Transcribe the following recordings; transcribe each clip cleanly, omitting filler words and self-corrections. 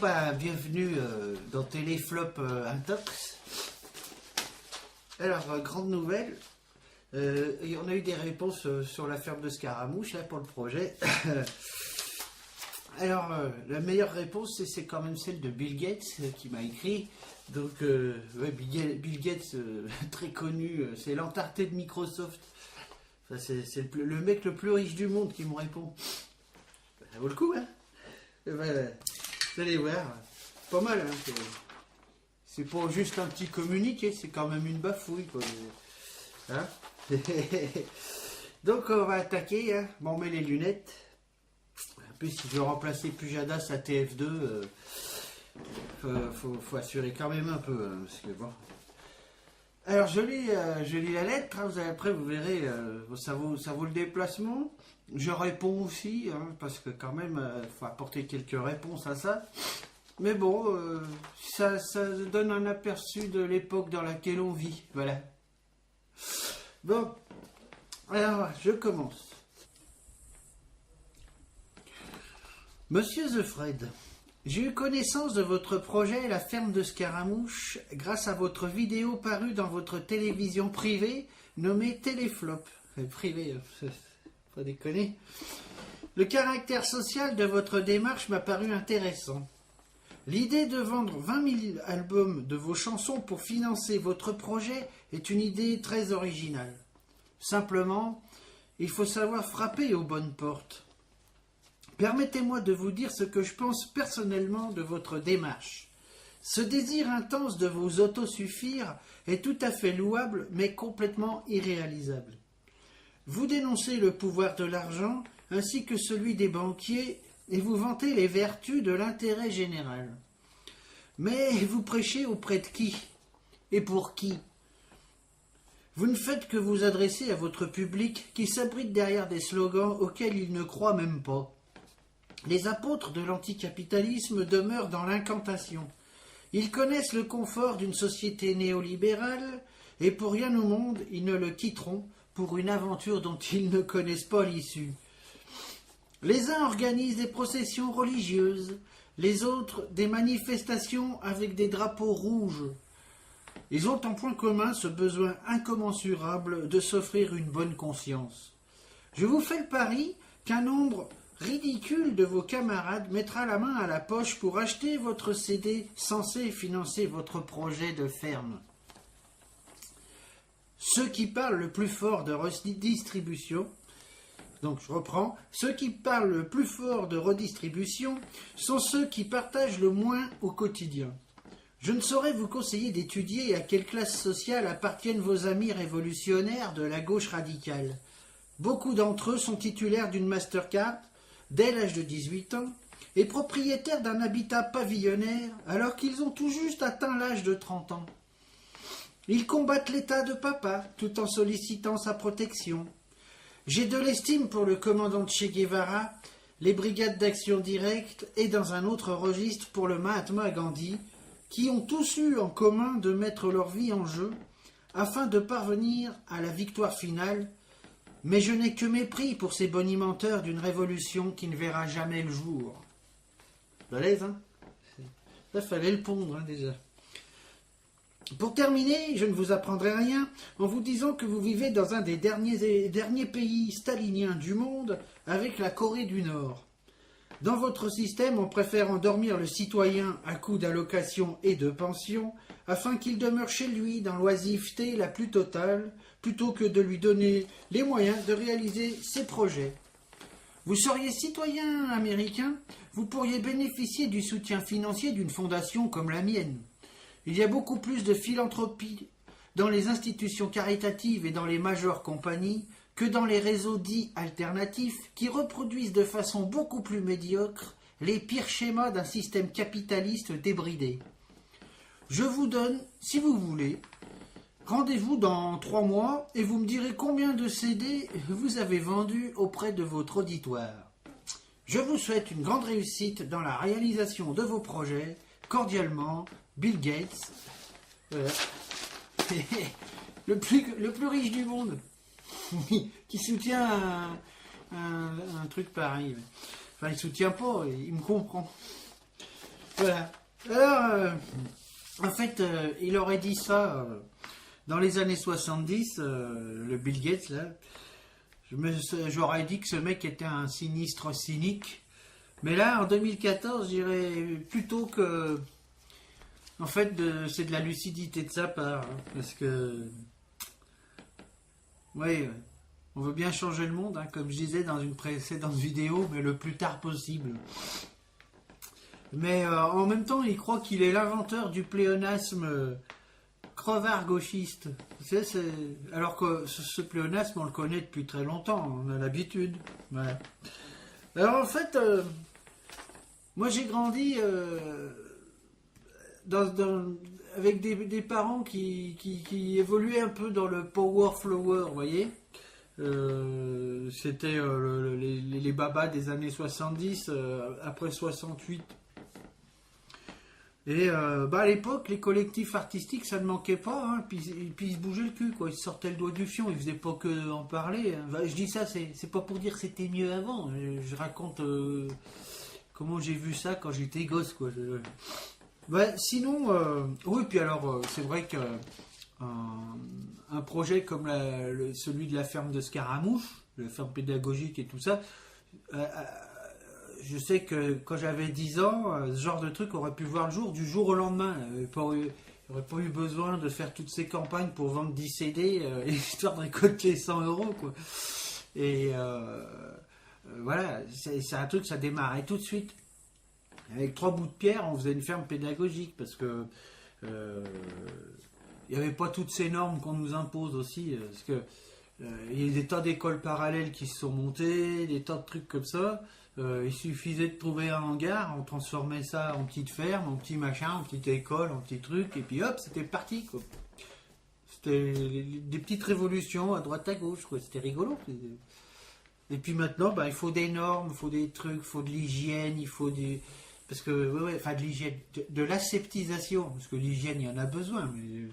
bah, bienvenue dans Téléflop Intox. Alors, grande nouvelle, on a eu des réponses sur la ferme de Scaramouche là, pour le projet. Alors, la meilleure réponse, c'est quand même celle de Bill Gates qui m'a écrit. Donc, ouais, Bill Gates, très connu, c'est l'entarté de Microsoft. Enfin, c'est le mec le plus riche du monde qui me répond. Ça vaut le coup, hein? Ben, vous allez voir, pas mal, hein? C'est pas juste un petit communiqué, c'est quand même une bafouille, quoi. Hein? Donc, on va attaquer, hein? Bon, on met les lunettes. En plus, si je veux remplacer Pujadas à TF2, faut assurer quand même un peu, hein, parce que bon. Alors, je lis la lettre, hein, après vous verrez, ça vaut le déplacement. Je réponds aussi, hein, parce que quand même, faut apporter quelques réponses à ça. Mais bon, ça donne un aperçu de l'époque dans laquelle on vit, voilà. Bon, alors, je commence. Monsieur The Fred, j'ai eu connaissance de votre projet La ferme de Scaramouche grâce à votre vidéo parue dans votre télévision privée nommée Téléflop. Privée, faut déconner. Le caractère social de votre démarche m'a paru intéressant. L'idée de vendre 20 000 albums de vos chansons pour financer votre projet est une idée très originale. Simplement, il faut savoir frapper aux bonnes portes. Permettez-moi de vous dire ce que je pense personnellement de votre démarche. Ce désir intense de vous autosuffire est tout à fait louable, mais complètement irréalisable. Vous dénoncez le pouvoir de l'argent ainsi que celui des banquiers et vous vantez les vertus de l'intérêt général. Mais vous prêchez auprès de qui? Et pour qui? Vous ne faites que vous adresser à votre public qui s'abrite derrière des slogans auxquels il ne croit même pas. Les apôtres de l'anticapitalisme demeurent dans l'incantation. Ils connaissent le confort d'une société néolibérale et pour rien au monde ils ne le quitteront pour une aventure dont ils ne connaissent pas l'issue. Les uns organisent des processions religieuses, les autres des manifestations avec des drapeaux rouges. Ils ont en point commun ce besoin incommensurable de s'offrir une bonne conscience. Je vous fais le pari qu'un nombre ridicule de vos camarades mettra la main à la poche pour acheter votre CD censé financer votre projet de ferme. Ceux qui parlent le plus fort de redistribution, donc je reprends, ceux qui parlent le plus fort de redistribution sont ceux qui partagent le moins au quotidien. Je ne saurais vous conseiller d'étudier à quelle classe sociale appartiennent vos amis révolutionnaires de la gauche radicale. Beaucoup d'entre eux sont titulaires d'une Mastercard dès l'âge de 18 ans et propriétaires d'un habitat pavillonnaire alors qu'ils ont tout juste atteint l'âge de 30 ans. Ils combattent l'état de papa tout en sollicitant sa protection. J'ai de l'estime pour le commandant Che Guevara, les brigades d'action directe et dans un autre registre pour le Mahatma Gandhi, qui ont tous eu en commun de mettre leur vie en jeu afin de parvenir à la victoire finale, mais je n'ai que mépris pour ces bonimenteurs d'une révolution qui ne verra jamais le jour. Balèze, hein? Ça fallait le pondre, hein, déjà. Pour terminer, je ne vous apprendrai rien en vous disant que vous vivez dans un des derniers pays staliniens du monde avec la Corée du Nord. Dans votre système, on préfère endormir le citoyen à coups d'allocations et de pensions afin qu'il demeure chez lui dans l'oisiveté la plus totale plutôt que de lui donner les moyens de réaliser ses projets. Vous seriez citoyen américain, vous pourriez bénéficier du soutien financier d'une fondation comme la mienne. Il y a beaucoup plus de philanthropie dans les institutions caritatives et dans les majeures compagnies que dans les réseaux dits alternatifs qui reproduisent de façon beaucoup plus médiocre les pires schémas d'un système capitaliste débridé. Je vous donne, si vous voulez, rendez-vous dans 3 mois et vous me direz combien de CD vous avez vendu auprès de votre auditoire. Je vous souhaite une grande réussite dans la réalisation de vos projets. Cordialement, Bill Gates, le plus riche du monde, qui soutient un truc pareil. Enfin, il ne soutient pas, il me comprend. Voilà. Alors, en fait, il aurait dit ça dans les années 70, le Bill Gates, là. J'aurais dit que ce mec était un sinistre cynique. Mais là, en 2014, je dirais plutôt que... En fait, c'est de la lucidité de sa part. Hein, parce que... Oui, on veut bien changer le monde, hein, comme je disais dans une précédente vidéo, mais le plus tard possible. Mais en même temps, il croit qu'il est l'inventeur du pléonasme crevard gauchiste. Alors que ce pléonasme, on le connaît depuis très longtemps, on a l'habitude. Voilà. Alors en fait, moi j'ai grandi avec des parents qui évoluaient un peu dans le power flower, vous voyez. C'était les babas des années 70, après 68. Et à l'époque, les collectifs artistiques, ça ne manquait pas, hein, puis ils se bougeaient le cul, quoi. Ils se sortaient le doigt du fion, ils faisaient pas que en parler. Hein. Je dis ça, c'est pas pour dire que c'était mieux avant. Je raconte comment j'ai vu ça quand j'étais gosse, quoi. Sinon, oui, puis alors, c'est vrai que un projet comme celui de la ferme de Scaramouche, la ferme pédagogique et tout ça, je sais que quand j'avais 10 ans, ce genre de truc aurait pu voir le jour du jour au lendemain. Il n'y aurait pas eu besoin de faire toutes ces campagnes pour vendre 10 CD, histoire de récolter 100 euros, quoi. Et voilà, c'est un truc, ça démarrait tout de suite. Avec 3 bouts de pierre, on faisait une ferme pédagogique, parce que il n'y avait pas toutes ces normes qu'on nous impose aussi, parce que il y a des tas d'écoles parallèles qui se sont montées, des tas de trucs comme ça. Il suffisait de trouver un hangar, on transformait ça en petite ferme, en petit machin, en petite école, en petit truc, et puis hop, c'était parti, quoi. C'était des petites révolutions à droite à gauche, quoi. C'était rigolo. Et puis maintenant, il faut des normes, il faut des trucs, il faut de l'hygiène, il faut des... Parce que, enfin de l'hygiène, de l'aseptisation, parce que l'hygiène, il y en a besoin, mais...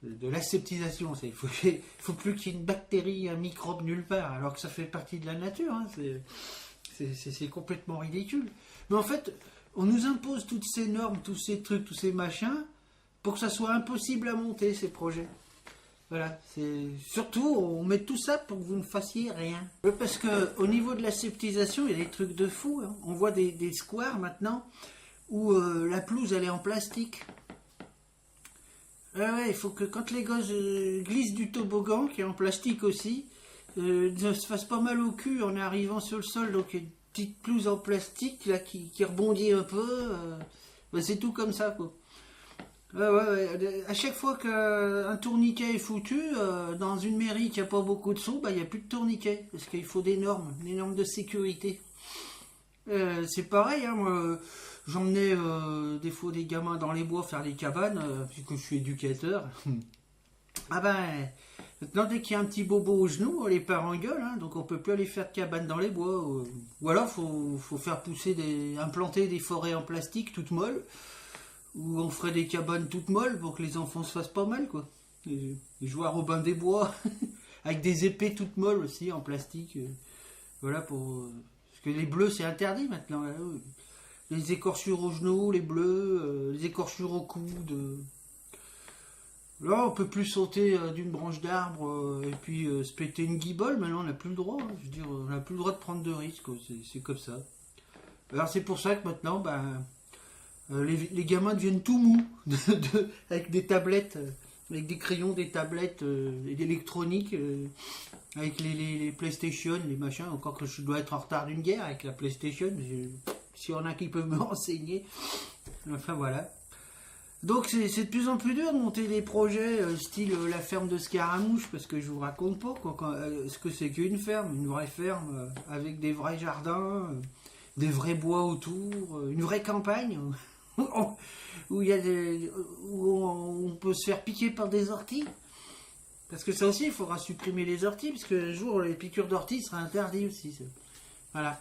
De l'aseptisation, il faut plus qu'il y ait une bactérie, un microbe nulle part, alors que ça fait partie de la nature, hein, c'est complètement ridicule. Mais en fait, on nous impose toutes ces normes, tous ces trucs, tous ces machins, pour que ça soit impossible à monter, ces projets. Voilà, surtout, on met tout ça pour que vous ne fassiez rien. Parce que au niveau de l'aseptisation, il y a des trucs de fou, hein. On voit des squares maintenant, où la pelouse, elle est en plastique. Ouais, il faut que quand les gosses glissent du toboggan, qui est en plastique aussi, ne se fassent pas mal au cul en arrivant sur le sol. Donc une petite pelouse en plastique là, qui rebondit un peu. C'est tout comme ça, quoi. Ouais. À chaque fois qu'un tourniquet est foutu, dans une mairie qui n'a pas beaucoup de sous, il n'y a plus de tourniquet. Parce qu'il faut des normes de sécurité. C'est pareil, hein, moi, j'emmenais des fois des gamins dans les bois faire des cabanes, puisque je suis éducateur. Maintenant dès qu'il y a un petit bobo au genou, les parents gueulent, hein, donc on peut plus aller faire de cabane dans les bois. Ou alors faut faire implanter des forêts en plastique toutes molles, ou on ferait des cabanes toutes molles pour que les enfants se fassent pas mal, quoi. Et jouer à Robin des Bois, avec des épées toutes molles aussi en plastique. Voilà pour... Parce que les bleus, c'est interdit maintenant. Là. Les écorchures aux genoux, les bleus, les écorchures au coude. Là, on peut plus sauter d'une branche d'arbre et puis se péter une guibole. Maintenant, on n'a plus le droit. Hein. Je veux dire, on n'a plus le droit de prendre de risques. C'est comme ça. Alors, c'est pour ça que maintenant, les gamins deviennent tout mous avec des tablettes, avec des crayons, des tablettes électroniques. Avec les PlayStation, les machins, encore que je dois être en retard d'une guerre avec la PlayStation, s'il y en a qui peuvent me renseigner. Enfin voilà. Donc c'est de plus en plus dur de monter des projets style la ferme de Scaramouche, parce que je vous raconte pas ce que c'est qu'une ferme, une vraie ferme avec des vrais jardins, des vrais bois autour, une vraie campagne où on peut se faire piquer par des orties. Parce que ça aussi, il faudra supprimer les orties, parce que un jour, les piqûres d'orties seraient interdites aussi. Voilà.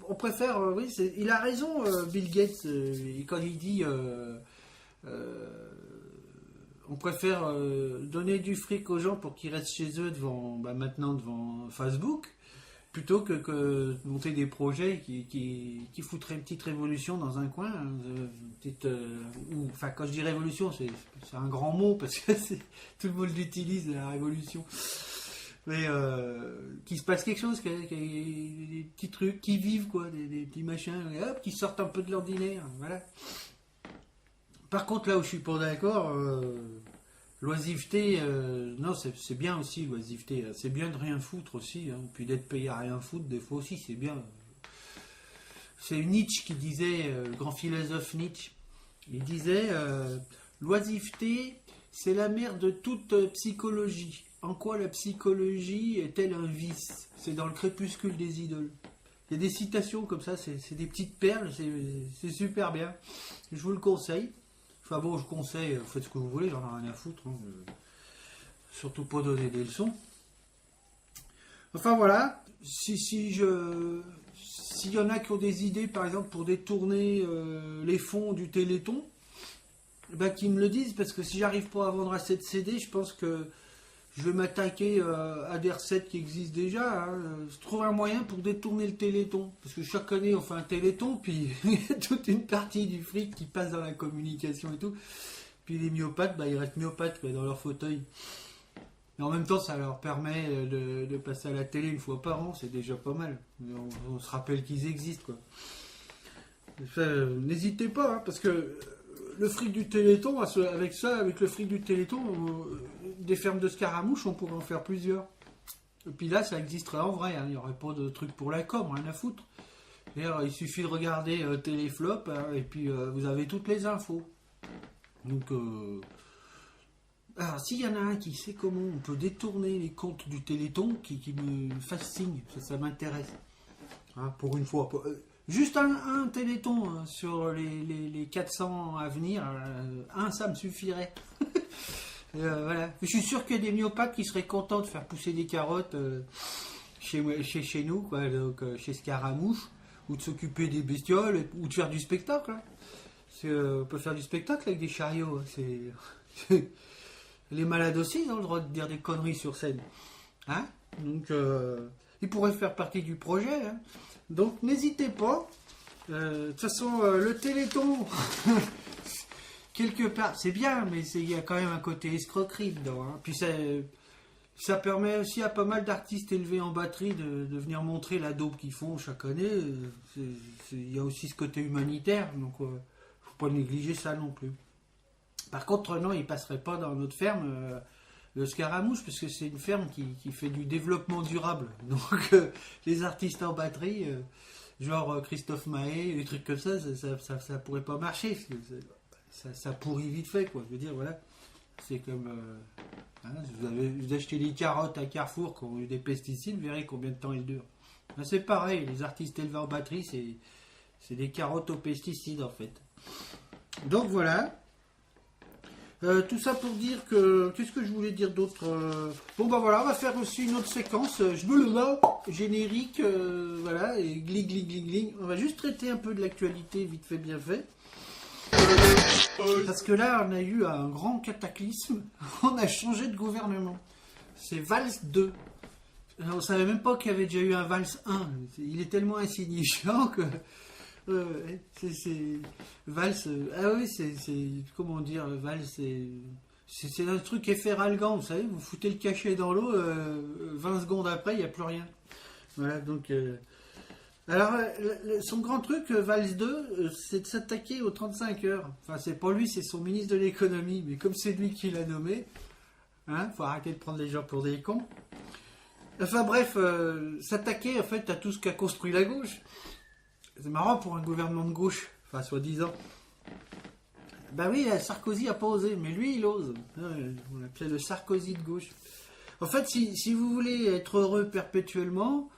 On préfère, oui, il a raison, Bill Gates, quand il dit on préfère donner du fric aux gens pour qu'ils restent chez eux maintenant devant Facebook, plutôt que de monter des projets qui foutraient une petite révolution dans un coin. Enfin, quand je dis révolution, c'est un grand mot parce que tout le monde l'utilise, la révolution. Mais qu'il se passe quelque chose, des petits trucs qui vivent, quoi, des petits machins, et hop, qui sortent un peu de l'ordinaire. Voilà. Par contre, là où je suis pas d'accord, l'oisiveté, non, c'est bien aussi l'oisiveté. C'est bien de rien foutre aussi, hein. Puis d'être payé à rien foutre, des fois aussi, c'est bien. C'est Nietzsche qui disait, le grand philosophe Nietzsche, il disait l'oisiveté, c'est la mère de toute psychologie. En quoi la psychologie est-elle un vice? C'est dans le crépuscule des idoles. Il y a des citations comme ça, c'est des petites perles, c'est super bien. Je vous le conseille. Enfin bon, je conseille, faites ce que vous voulez, j'en ai rien à foutre. Hein. Surtout pas donner des leçons. Enfin voilà, s'il y en a qui ont des idées, par exemple, pour détourner les fonds du Téléthon, ben, qu'ils me le disent, parce que si j'arrive pas à vendre assez de CD, je pense que je vais m'attaquer à des recettes qui existent déjà. Hein. Je trouve un moyen pour détourner le Téléthon. Parce que chaque année, on fait un Téléthon, puis il y a toute une partie du fric qui passe dans la communication et tout. Puis les myopathes, bah, ils restent myopathes quoi, dans leur fauteuil. Mais en même temps, ça leur permet de passer à la télé une fois par an. C'est déjà pas mal. On se rappelle qu'ils existent, quoi. N'hésitez pas, hein, parce que le fric du Téléthon, avec le fric du Téléthon, des fermes de scaramouches, on pourrait en faire plusieurs. Et puis là, ça existerait en vrai, hein. Il n'y aurait pas de truc pour la com, rien à foutre. D'ailleurs, il suffit de regarder Téléflop, hein, et puis vous avez toutes les infos. Donc, alors, s'il y en a un qui sait comment on peut détourner les comptes du Téléthon, qui me fasse signe, ça m'intéresse. Hein, pour une fois. Juste un Téléthon sur les 400 à venir, un ça me suffirait. Voilà. Je suis sûr qu'il y a des myopathes qui seraient contents de faire pousser des carottes chez nous, quoi, donc, chez Scaramouche, ou de s'occuper des bestioles, ou de faire du spectacle. Hein. On peut faire du spectacle avec des chariots. Les malades aussi, ils ont le droit de dire des conneries sur scène. Hein, donc, ils pourraient faire partie du projet. Hein. Donc n'hésitez pas. De toute façon, le Téléthon, quelque part, c'est bien, mais il y a quand même un côté escroquerie dedans. Hein. Puis ça permet aussi à pas mal d'artistes élevés en batterie de venir montrer la dope qu'ils font chaque année. Il y a aussi ce côté humanitaire, donc faut pas négliger ça non plus. Par contre, non, il passerait pas dans notre ferme. Le Scaramouche, parce que c'est une ferme qui fait du développement durable. Donc, les artistes en batterie, genre Christophe Mahé, des trucs comme ça pourrait pas marcher. Ça pourrit vite fait, quoi. Je veux dire, voilà. C'est comme. Hein, vous achetez des carottes à Carrefour qui ont eu des pesticides, vous verrez combien de temps ils durent. Ben, c'est pareil, les artistes élevés en batterie, c'est des carottes aux pesticides, en fait. Donc, voilà. Tout ça pour dire que... Qu'est-ce que je voulais dire d'autre Bon bah voilà, on va faire aussi une autre séquence. Je me le vois, générique, voilà, et gling gling gling gling. On va juste traiter un peu de l'actualité, vite fait, bien fait. Parce que là, on a eu un grand cataclysme. On a changé de gouvernement. C'est Valls 2. On savait même pas qu'il y avait déjà eu un Valls 1. Il est tellement insignifiant que... c'est Valls. Ah oui, c'est comment dire, Valls, c'est un truc efferalgant, vous savez, vous foutez le cachet dans l'eau, 20 secondes après, il n'y a plus rien. Voilà, donc. Alors, son grand truc, Valls 2, c'est de s'attaquer aux 35 heures. Enfin, c'est pas lui, c'est son ministre de l'économie, mais comme c'est lui qui l'a nommé, hein, faut arrêter de prendre les gens pour des cons. Enfin bref, s'attaquer en fait à tout ce qu'a construit la gauche. C'est marrant pour un gouvernement de gauche, enfin soi-disant. Ben oui, Sarkozy a pas osé, mais lui il ose. On l'appelait le Sarkozy de gauche. En fait, si vous voulez être heureux perpétuellement,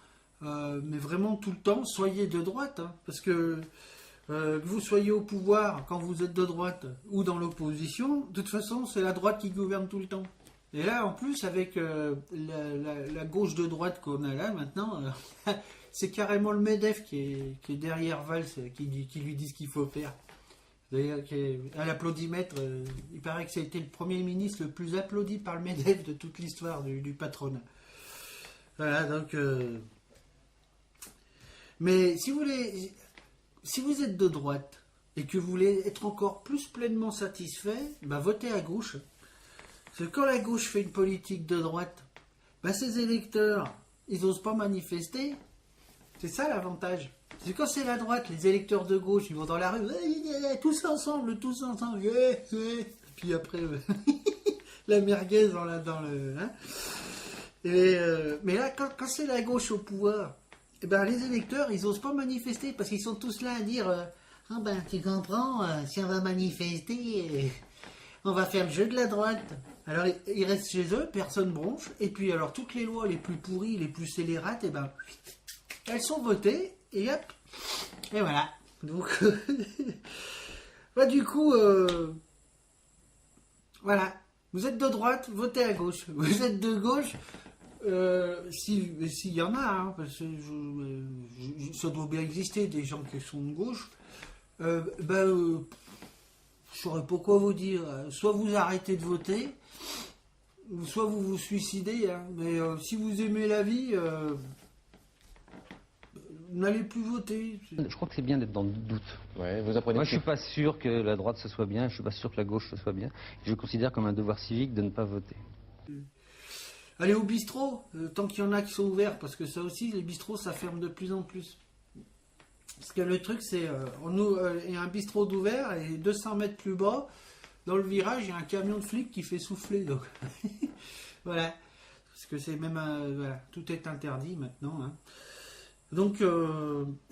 mais vraiment tout le temps, soyez de droite. Hein, parce que vous soyez au pouvoir quand vous êtes de droite ou dans l'opposition, de toute façon c'est la droite qui gouverne tout le temps. Et là en plus avec la gauche de droite qu'on a là maintenant... c'est carrément le MEDEF qui est derrière Valls, qui lui dit ce qu'il faut faire. D'ailleurs, à l'applaudimètre, il paraît que ça a été le Premier ministre le plus applaudi par le MEDEF de toute l'histoire du patronat. Voilà, donc... Mais si vous êtes de droite et que vous voulez être encore plus pleinement satisfait, bah votez à gauche. Parce que quand la gauche fait une politique de droite, bah ses électeurs, ils n'osent pas manifester. C'est ça l'avantage. C'est quand c'est la droite, les électeurs de gauche, ils vont dans la rue, tous ensemble, puis après, la merguez dans le... Hein. Mais là, quand c'est la gauche au pouvoir, eh ben, les électeurs, ils n'osent pas manifester, parce qu'ils sont tous là à dire, ah ben, tu comprends, si on va manifester, on va faire le jeu de la droite. Alors, ils restent chez eux, personne bronche, et puis alors, toutes les lois les plus pourries, les plus scélérates, eh ben, elles sont votées, et hop, et voilà. Donc, bah, du coup, voilà. Vous êtes de droite, votez à gauche. Vous êtes de gauche, s'il y en a, hein, parce que ça doit bien exister des gens qui sont de gauche, je saurais pas quoi vous dire. Soit vous arrêtez de voter, soit vous vous suicidez. Hein. Mais si vous aimez la vie, n'allez plus voter. Je crois que c'est bien d'être dans le doute. Ouais, vous apprenez. Moi, je suis pas sûr que la droite ce soit bien, je suis pas sûr que la gauche ce soit bien. Je considère comme un devoir civique de ne pas voter. Allez au bistrot, tant qu'il y en a qui sont ouverts, parce que ça aussi, les bistrots, ça ferme de plus en plus. Parce que le truc, c'est, il y a un bistrot d'ouvert, et 200 mètres plus bas, dans le virage, il y a un camion de flics qui fait souffler. Donc. Voilà. Parce que c'est même, voilà, tout est interdit maintenant. Hein. Donc,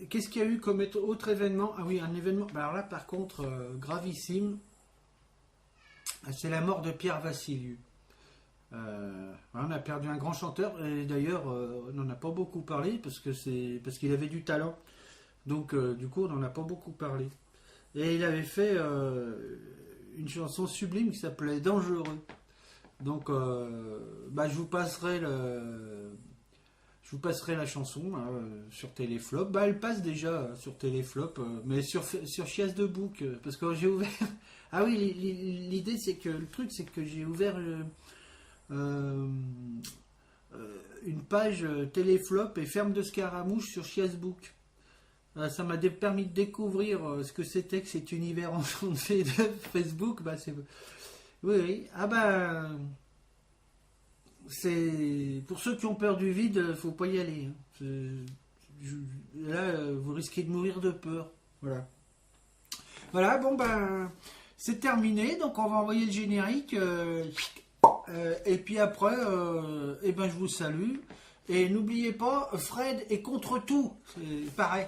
qu'est-ce qu'il y a eu comme autre événement? Ah oui, un événement, alors là, par contre, gravissime, c'est la mort de Pierre Vassiliou. On a perdu un grand chanteur, et d'ailleurs on n'en a pas beaucoup parlé parce qu'il avait du talent, donc du coup on n'en a pas beaucoup parlé, et il avait fait une chanson sublime qui s'appelait Dangereux. Donc je vous passerai la chanson sur Téléflop. Elle passe déjà sur Téléflop, mais sur Chiasse de Bouc, parce que j'ai ouvert. Ah oui, l'idée c'est que le truc c'est que j'ai ouvert une page Téléflop et Ferme de Scaramouche sur Chiasbook. Ça m'a permis de découvrir ce que c'était que cet univers enchanté de Facebook. Oui. C'est pour ceux qui ont peur du vide, faut pas y aller. Hein. Là, vous risquez de mourir de peur. Voilà. C'est terminé. Donc on va envoyer le générique. Et puis après, je vous salue. Et n'oubliez pas, Fred est contre tout. C'est pareil.